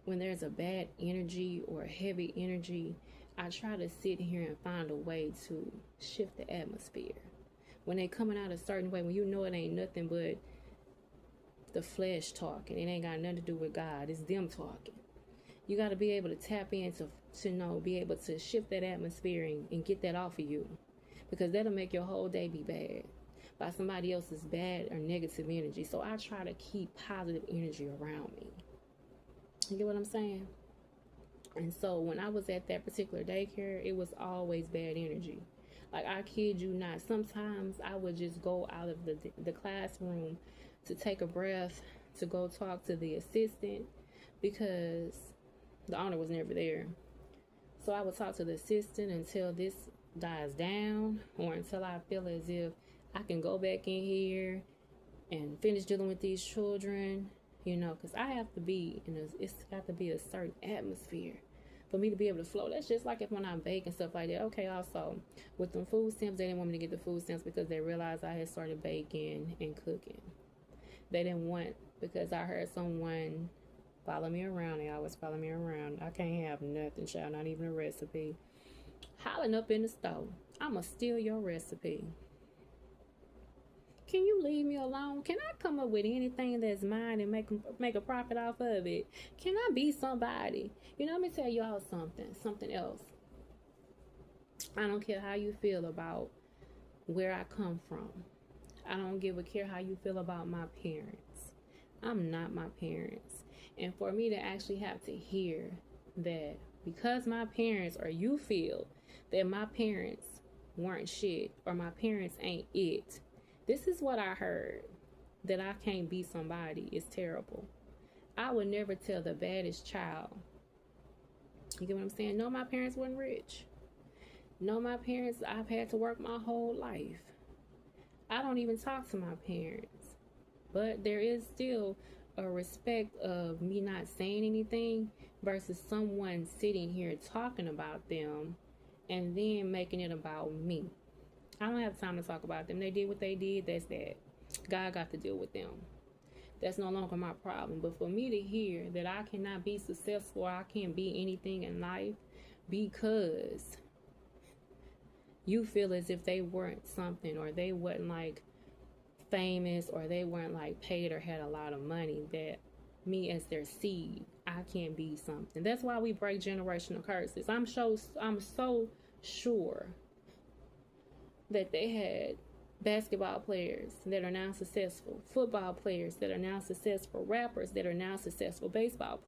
when there's a bad energy or a heavy energy, I try to sit here and find a way to shift the atmosphere. When they coming out a certain way, when you know it ain't nothing but the flesh talking, it ain't got nothing to do with God, it's them talking. You got to be able to tap into to know, be able to shift that atmosphere and get that off of you, because that'll make your whole day be bad by somebody else's bad or negative energy. So I try to keep positive energy around me. You get what I'm saying? And so when I was at that particular daycare, it was always bad energy. Like, I kid you not, sometimes I would just go out of the classroom to take a breath, to go talk to the assistant, because the owner was never there. So I would talk to the assistant until this dies down, or until I feel as if I can go back in here and finish dealing with these children, because I have to be it's got to be a certain atmosphere for me to be able to flow. That's just like if when I bake and stuff like that. Okay, also with them food stamps, they didn't want me to get the food stamps because they realized I had started baking and cooking. They didn't want, because I heard someone follow me around. They always follow me around. I can't have nothing, child, not even a recipe. Hollering up in the stove, I'ma steal your recipe. Can you leave me alone? Can I come up with anything that's mine and make a profit off of it? Can I be somebody? Let me tell y'all something else. I don't care how you feel about where I come from. I don't give a care how you feel about my parents. I'm not my parents. And for me to actually have to hear that because my parents, or you feel that my parents weren't shit, or my parents ain't it, this is what I heard, that I can't be somebody, is terrible. I would never tell the baddest child. You get what I'm saying? No, my parents weren't rich. No, my parents, I've had to work my whole life. I don't even talk to my parents. But there is still a respect of me not saying anything versus someone sitting here talking about them and then making it about me. I don't have time to talk about them. They did what they did. That's that. God got to deal with them. That's no longer my problem. But for me to hear that I cannot be successful, or I can't be anything in life because you feel as if they weren't something, or they wasn't like famous, or they weren't like paid or had a lot of money, that me as their seed, I can't be something. That's why we break generational curses. I'm so sure that they had basketball players that are now successful, football players that are now successful, rappers that are now successful, baseball